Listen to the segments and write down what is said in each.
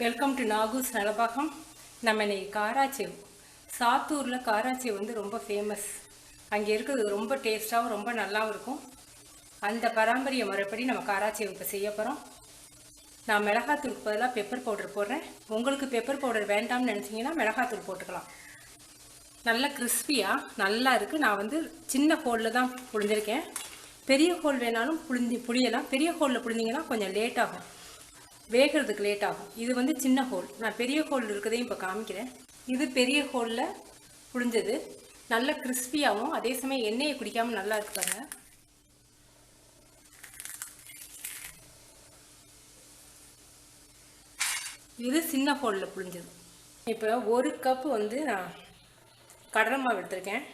Welcome to நாகூஸ் Nalabagam. நம்ம இன்னைக்கு காராச்சேவ், சாத்தூரில் காராச்சேவ் வந்து ரொம்ப ஃபேமஸ். அங்கே இருக்கிறது ரொம்ப டேஸ்ட்டாகவும் ரொம்ப நல்லாவும் இருக்கும். அந்த பாரம்பரிய முறைப்படி நம்ம காராச்சேவ் இப்போ செய்ய போகிறோம். நான் மிளகாத்தூளுக்கு பதிலாக பெப்பர் பவுடர் போடுறேன். உங்களுக்கு பெப்பர் பவுடர் வேண்டாம்னு நினச்சிங்கன்னா மிளகாத்தூள் போட்டுக்கலாம். நல்லா கிறிஸ்பியாக நல்லா இருக்குது. நான் வந்து சின்ன ஹோலில் தான் புழிஞ்சிருக்கேன். பெரிய ஹோல் வேணாலும் புளியலாம். பெரிய ஹோலில் புழிஞ்சிங்கன்னா கொஞ்சம் லேட் ஆகும், வேகிறதுக்கு லேட் ஆகும். இது வந்து சின்ன ஹோல். நான் பெரிய ஹோல் இருக்கிறதையும் இப்போ காமிக்கிறேன். இது பெரிய ஹோலில் புழிஞ்சது. நல்ல கிறிஸ்பியாகவும் அதே சமயம் எண்ணெயை குடிக்காமல் நல்லா இருக்குப்பாங்க. இது சின்ன ஹோலில் புழிஞ்சது. இப்போ ஒரு கப்பு வந்து நான் கடலை மாவு எடுத்திருக்கேன்.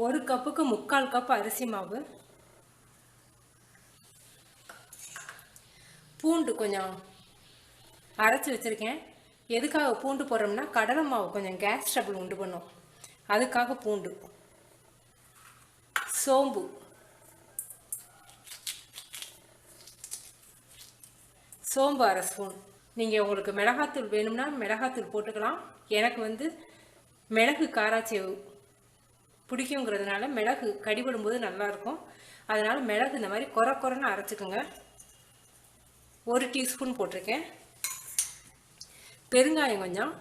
ஒரு கப்புக்கு 3/4 கப் அரிசி மாவு. பூண்டு கொஞ்சம் அரைச்சி வச்சுருக்கேன். எதுக்காக பூண்டு போடுறோம்னா கடலை மாவு கொஞ்சம் கேஸ் ட்ரபிள் உண்டு பண்ணும், அதுக்காக பூண்டு. சோம்பு அரை ஸ்பூன். நீங்கள் உங்களுக்கு மிளகாத்தூள் வேணும்னா மிளகாத்தூள் போட்டுக்கலாம். எனக்கு வந்து மிளகு காராச்சேவ் பிடிக்குங்கிறதுனால மிளகு கடிபடும்போது நல்லாயிருக்கும். அதனால் மிளகு இந்த மாதிரி கொரன்னு அரைச்சிக்கோங்க. 1 டீஸ்பூன் போட்டிருக்கேன். பெருங்காயம் கொஞ்சம்,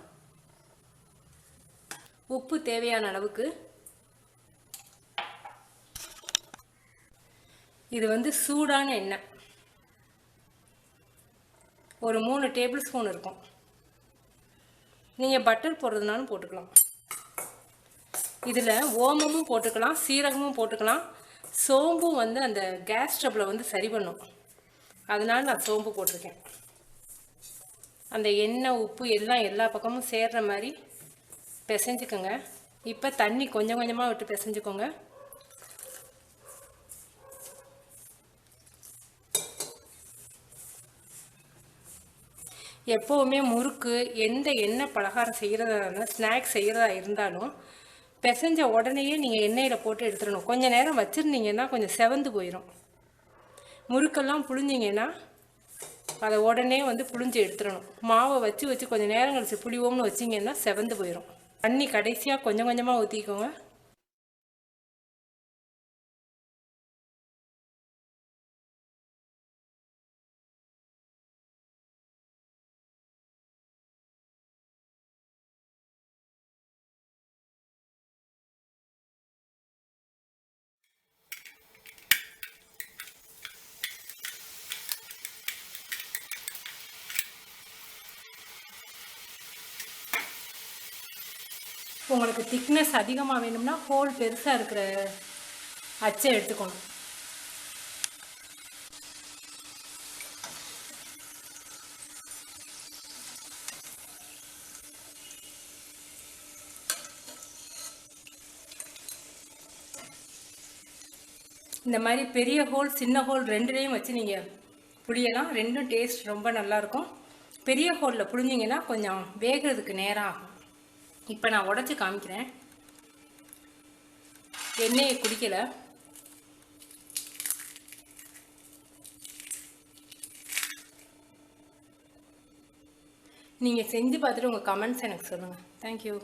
உப்பு தேவையான அளவுக்கு. இது வந்து சூடான எண்ணெய், ஒரு 3 டேபிள் ஸ்பூன் இருக்கும். நீங்கள் பட்டர் போடுறதுனாலும் போட்டுக்கலாம். இதில் ஓமமும் போட்டுக்கலாம், சீரகமும் போட்டுக்கலாம். சோம்பும் வந்து அந்த கேஸ் ட்ரபிளை வந்து சரி பண்ணும், அதனால நான் சோம்பு போட்டிருக்கேன். அந்த எண்ணெய் உப்பு எல்லாம் எல்லா பக்கமும் சேர்ற மாதிரி பிசைஞ்சுக்கோங்க. இப்போ தண்ணி கொஞ்சம் கொஞ்சமாக விட்டு பிசைஞ்சுக்கோங்க. எப்போவுமே முறுக்கு எந்த எண்ணெய் பலகாரம் செய்கிறதா இருந்தாலும் ஸ்நாக்ஸ் செய்கிறதா இருந்தாலும் பிசைஞ்ச உடனேயே நீங்கள் எண்ணெயில் போட்டு எடுத்துடணும். கொஞ்சம் நேரம் வச்சுருந்தீங்கன்னா கொஞ்சம் செவந்து போயிடும். முறுக்கெல்லாம் புழிஞ்சிங்கன்னா அதை உடனே வந்து புழிஞ்சு எடுத்துடணும். மாவை வச்சு கொஞ்சம் நேரம் கழிச்சு புளிவோம்னு வச்சிங்கன்னா செவந்து போயிடும். தண்ணி கடைசியாக கொஞ்சம் கொஞ்சமாக ஊற்றிக்கோங்க. உங்களுக்கு திக்னஸ் அதிகமாக வேணும்னா ஹோல் பெருசாக இருக்கிற அச்சை எடுத்துக்கணும். இந்த மாதிரி பெரிய ஹோல் சின்ன ஹோல் ரெண்டுலேயும் வச்சு நீங்கள் புளியலாம். ரெண்டும் டேஸ்ட் ரொம்ப நல்லாயிருக்கும். பெரிய ஹோலில் புழிஞ்சிங்கன்னா கொஞ்சம் வேகிறதுக்கு நேரம் ஆகும். இப்போ நான் உடச்சி காமிக்கிறேன். எண்ணெயை குடிக்கலை. நீங்கள் செஞ்சு பார்த்துட்டு உங்கள் கமெண்ட்ஸ் எனக்கு சொல்லுங்கள். தேங்க்யூ.